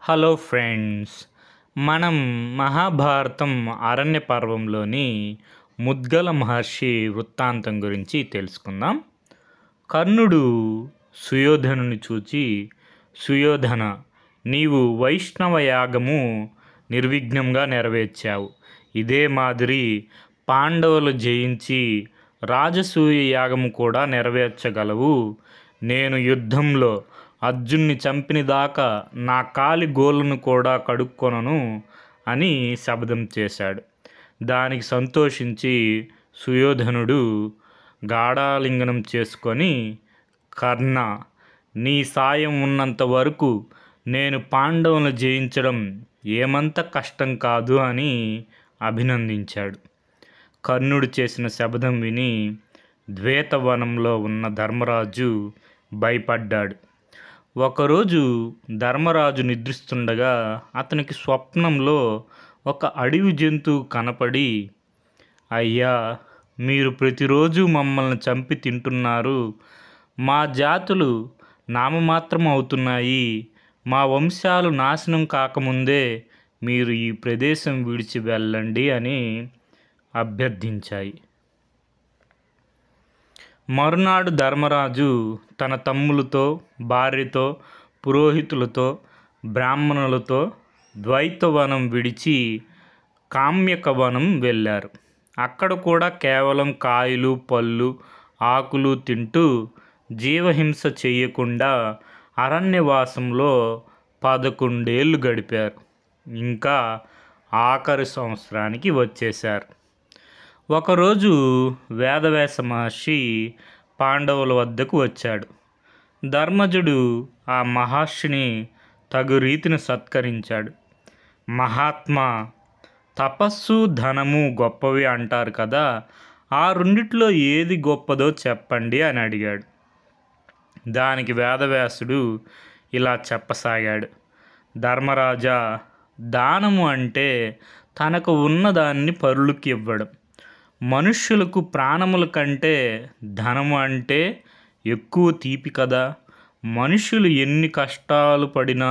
Hello friends, మనం మహాభారతం అరణ్య పర్వంలోని ముద్గల మహర్షి వృత్తాంతం గురించి తెలుసుకుందాం. కర్ణుడు సుయోధనుని చూచి, సుయోధన, నీవు వైష్ణవ యాగము నిర్విఘ్నంగా నెరవేర్చావు. ఇదే మాదిరి పాండవులు జయించి రాజసూయ యాగము కూడా నెరవేర్చగలవు. నేను యుద్ధంలో అర్జున్ని చంపినదాకా నా కాలి గోళ్ళను కూడా కడుక్కొనను అని శపథం చేశాడు. దానికి సంతోషించి సుయోధనుడు గాఢాలింగనం చేసుకొని, కర్ణ, నీ సాయం ఉన్నంత వరకు నేను పాండవులను జయించడం ఏమంత కష్టం కాదు అని అభినందించాడు. కర్ణుడు చేసిన శపథం విని ద్వేతవనంలో ఉన్న ధర్మరాజు భయపడ్డాడు. ఒకరోజు ధర్మరాజు నిద్రిస్తుండగా అతనికి స్వప్నంలో ఒక అడవి జంతువు కనపడి, అయ్యా, మీరు ప్రతిరోజు మమ్మల్ని చంపి తింటున్నారు. మా జాతులు నామమాత్రం అవుతున్నాయి. మా వంశాలు నాశనం కాకముందే మీరు ఈ ప్రదేశం విడిచి వెళ్ళండి అని అభ్యర్థించాయి. మరునాడు ధర్మరాజు తన తమ్ములతో, భార్యతో, పురోహితులతో, బ్రాహ్మణులతో ద్వైతవనం విడిచి కామ్యక వనం వెళ్ళారు. అక్కడ కూడా కేవలం కాయలు, పళ్ళు, ఆకులు తింటూ జీవహింస చేయకుండా అరణ్యవాసంలో 11 ఏళ్ళు గడిపారు. ఇంకా ఆఖరి సంవత్సరానికి వచ్చేశారు. ఒకరోజు వేదవ్యాస మహర్షి పాండవుల వద్దకు వచ్చాడు. ధర్మజుడు ఆ మహర్షిని తగు రీతిని సత్కరించాడు. మహాత్మా, తపస్సు, ధనము గొప్పవి అంటారు కదా, ఆ రెండిట్లో ఏది గొప్పదో చెప్పండి అని అడిగాడు. దానికి వేదవ్యాసుడు ఇలా చెప్పసాగాడు. ధర్మరాజా, దానము అంటే తనకు ఉన్నదాన్ని పరులకు ఇవ్వడం. మనుష్యులకు ప్రాణముల కంటే ధనము అంటే ఎక్కువ తీపి కదా. మనుషులు ఎన్ని కష్టాలు పడినా,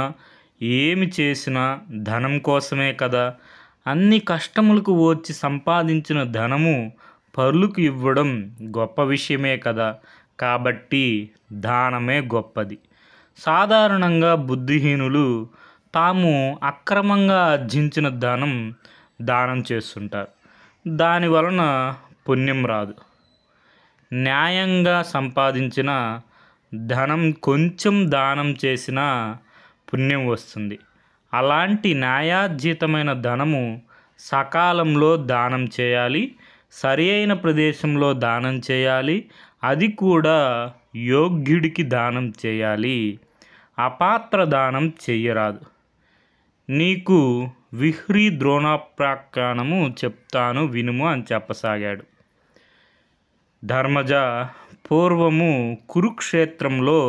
ఏమి చేసినా ధనం కోసమే కదా. అన్ని కష్టములకు ఓర్చి సంపాదించిన ధనము పరులకు ఇవ్వడం గొప్ప విషయమే కదా. కాబట్టి దానమే గొప్పది. సాధారణంగా బుద్ధిహీనులు తాము అక్రమంగా ఆర్జించిన ధనం దానం చేస్తుంటారు. దాని వలన పుణ్యం రాదు. న్యాయంగా సంపాదించిన ధనం కొంచెం దానం చేసినా పుణ్యం వస్తుంది. అలాంటి న్యాయార్జితమైన ధనము సకాలంలో దానం చేయాలి, సరి అయిన ప్రదేశంలో దానం చేయాలి, అది కూడా యోగ్యుడికి దానం చేయాలి. అపాత్ర దానం చెయ్యరాదు. నీకు విహ్రీ ద్రోణాప్యాఖ్యానము చెప్తాను వినుము అని చెప్పసాగాడు. ధర్మజ, పూర్వము కురుక్షేత్రంలో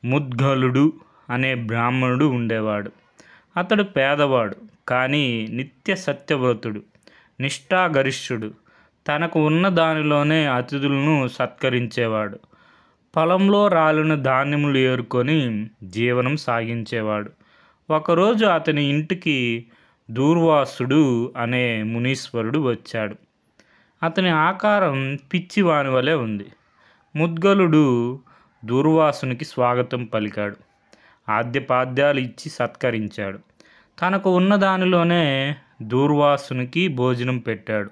ముద్గలుడు అనే బ్రాహ్మణుడు ఉండేవాడు. అతడు పేదవాడు, కానీ నిత్య సత్యవ్రతుడు, నిష్ఠాగరిష్ఠుడు. తనకు ఉన్న దానిలోనే అతిథులను సత్కరించేవాడు. పొలంలో రాలిన ధాన్యములు ఏరుకొని జీవనం సాగించేవాడు. ఒకరోజు అతని ఇంటికి దూర్వాసుడు అనే మునీశ్వరుడు వచ్చాడు. అతని ఆకారం పిచ్చివాని వలె ఉంది. ముద్గలుడు దూర్వాసునికి స్వాగతం పలికాడు. ఆద్యపాద్యాలు ఇచ్చి సత్కరించాడు. తనకు ఉన్న దానిలోనే దూర్వాసునికి భోజనం పెట్టాడు.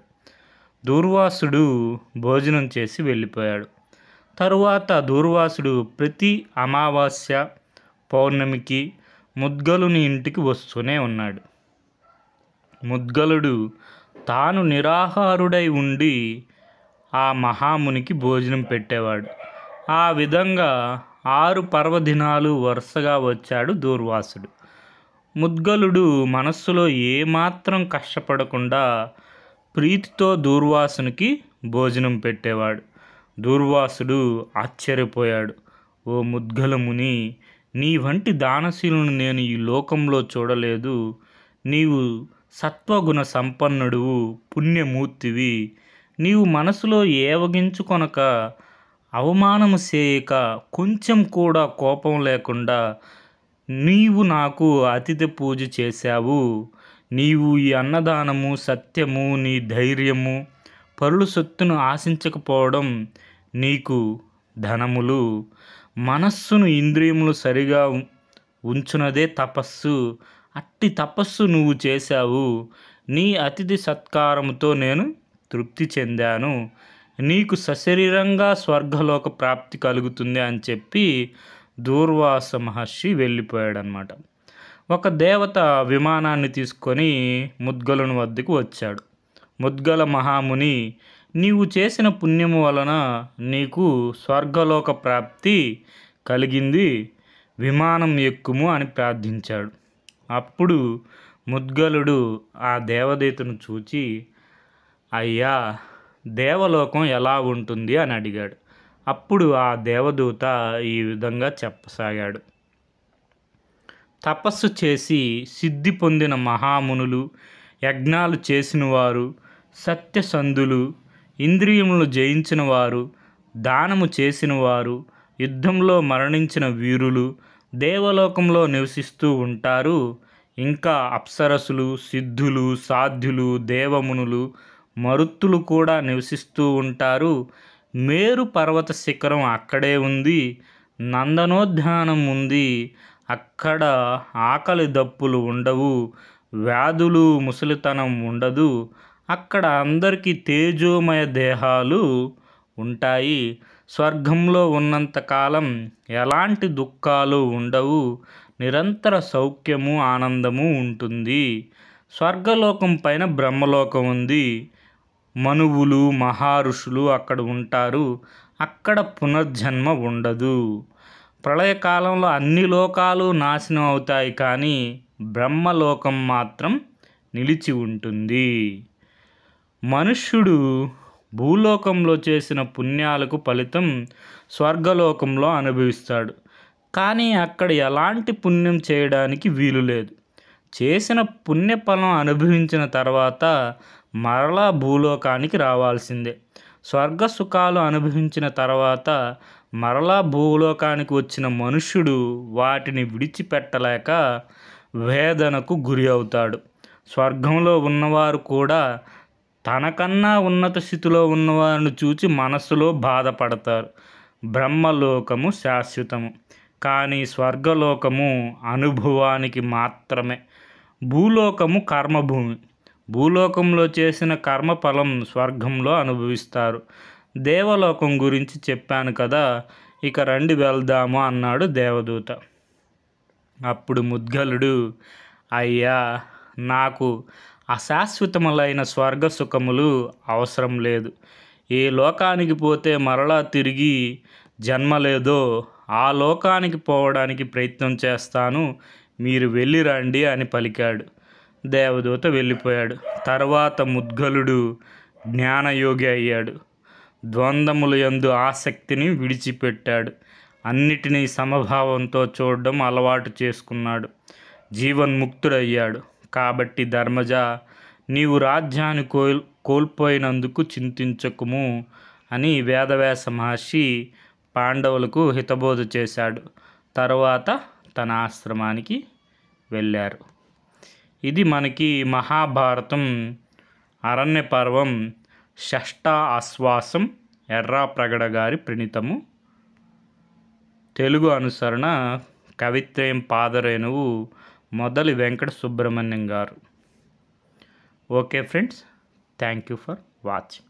దూర్వాసుడు భోజనం చేసి వెళ్ళిపోయాడు. తరువాత దూర్వాసుడు ప్రతి అమావాస్య, పౌర్ణమికి ముద్గలుని ఇంటికి వస్తూనే ఉన్నాడు. ముద్గలుడు తాను నిరాహారుడై ఉండి ఆ మహామునికి భోజనం పెట్టేవాడు. ఆ విధంగా 6 పర్వదినాలు వరుసగా వచ్చాడు దూర్వాసుడు. ముద్గలుడు మనస్సులో ఏమాత్రం కష్టపడకుండా ప్రీతితో దూర్వాసునికి భోజనం పెట్టేవాడు. దూర్వాసుడు ఆశ్చర్యపోయాడు. ఓ ముద్గలముని, నీ వంటి దానశీలుని నేను ఈ లోకంలో చూడలేదు. నీవు సత్వగుణ సంపన్నుడువు, పుణ్యమూర్తివి. నీవు మనసులో ఏవగించుకొనక, అవమానము చేయక, కొంచెం కూడా కోపం లేకుండా నీవు నాకు అతిథి పూజ చేశావు. నీవు ఈ అన్నదానము, సత్యము, నీ ధైర్యము, పరుల సొత్తును ఆశించకపోవడం, నీకు ధనములు, మనస్సును, ఇంద్రియములు సరిగా ఉంచునదే తపస్సు. అట్టి తపస్సు నువ్వు చేశావు. నీ అతిథి సత్కారముతో నేను తృప్తి చెందాను. నీకు సశరీరంగా స్వర్గలోక ప్రాప్తి కలుగుతుంది అని చెప్పి దూర్వాస మహర్షి వెళ్ళిపోయాడనమాట. ఒక దేవత విమానాన్ని తీసుకొని ముద్గలుని వద్దకు వచ్చాడు. ముద్గల మహాముని, నీవు చేసిన పుణ్యము వలన నీకు స్వర్గలోక ప్రాప్తి కలిగింది, విమానం ఎక్కుము అని ప్రార్థించాడు. అప్పుడు ముద్గలుడు ఆ దేవదూతను చూచి, అయ్యా, దేవలోకం ఎలా ఉంటుంది అని అడిగాడు. అప్పుడు ఆ దేవదూత ఈ విధంగా చెప్పసాగాడు. తపస్సు చేసి సిద్ధి పొందిన మహామునులు, యజ్ఞాలు చేసినవారు, సత్యసంధులు, ఇంద్రియములను జయించిన వారు, దానము చేసినవారు, యుద్ధంలో మరణించిన వీరులు దేవలోకంలో నివసిస్తూ ఉంటారు. ఇంకా అప్సరసులు, సిద్ధులు, సాధ్యులు, దేవమునులు, మరుత్తులు కూడా నివసిస్తూ ఉంటారు. మేరు పర్వత శిఖరం అక్కడే ఉంది. నందనోద్యానం ఉంది. అక్కడ ఆకలి దప్పులు ఉండవు, వ్యాధులు, ముసలితనం ఉండదు. అక్కడ అందరికీ తేజోమయ దేహాలు ఉంటాయి. స్వర్గంలో ఉన్నంతకాలం ఎలాంటి దుఃఖాలు ఉండవు. నిరంతర సౌఖ్యము, ఆనందము ఉంటుంది. స్వర్గలోకం పైన బ్రహ్మలోకం ఉంది. మనువులు, మహర్షులు అక్కడ ఉంటారు. అక్కడ పునర్జన్మ ఉండదు. ప్రళయకాలంలో అన్ని లోకాలు నాశనం అవుతాయి, కానీ బ్రహ్మలోకం మాత్రం నిలిచి ఉంటుంది. మనుష్యుడు భూలోకంలో చేసిన పుణ్యాలకు ఫలితం స్వర్గలోకంలో అనుభవిస్తాడు. కానీ అక్కడ ఎలాంటి పుణ్యం చేయడానికి వీలు లేదు. చేసిన పుణ్యఫలం అనుభవించిన తర్వాత మరలా భూలోకానికి రావాల్సిందే. స్వర్గ సుఖాలు అనుభవించిన తర్వాత మరలా భూలోకానికి వచ్చిన మనుష్యుడు వాటిని విడిచిపెట్టలేక వేదనకు గురి అవుతాడు. స్వర్గంలో ఉన్నవారు కూడా తనకన్నా ఉన్నత స్థితిలో ఉన్నవారిని చూచి మనస్సులో బాధపడతారు. బ్రహ్మలోకము శాశ్వతము, కానీ స్వర్గలోకము అనుభవానికి మాత్రమే. భూలోకము కర్మభూమి. భూలోకంలో చేసిన కర్మఫలం స్వర్గంలో అనుభవిస్తారు. దేవలోకం గురించి చెప్పాను కదా, ఇక రండి వెళ్దాము అన్నాడు దేవదూత. అప్పుడు ముద్గలుడు, అయ్యా, నాకు అశాశ్వతములైన స్వర్గ సుఖములు అవసరం లేదు. ఏ లోకానికి పోతే మరలా తిరిగి జన్మ లేదో ఆ లోకానికి పోవడానికి ప్రయత్నం చేస్తాను, మీరు వెళ్ళి రండి అని పలికాడు. దేవదూత వెళ్ళిపోయాడు. తర్వాత ముద్గలుడు జ్ఞానయోగి అయ్యాడు. ద్వంద్వముల యందు ఆసక్తిని విడిచిపెట్టాడు. అన్నిటినీ సమభావంతో చూడడం అలవాటు చేసుకున్నాడు. జీవన్ముక్తుడయ్యాడు. కాబట్టి ధర్మజ, నీవు రాజ్యాన్ని కోల్పోయినందుకు చింతించకుము అని వేదవ్యాస మహర్షి పాండవులకు హితబోధ చేశాడు. తర్వాత తన ఆశ్రమానికి వెళ్ళారు. ఇది మనకి మహాభారతం అరణ్య పర్వం షష్ఠ ఆశ్వాసం ఎర్రాప్రగడ గారి ప్రణీతము. తెలుగు అనుసరణ కవిత్రయం పాదరేణువు మొదలి వెంకట సుబ్రహ్మణ్యం గారు. Okay friends, thank you for watching.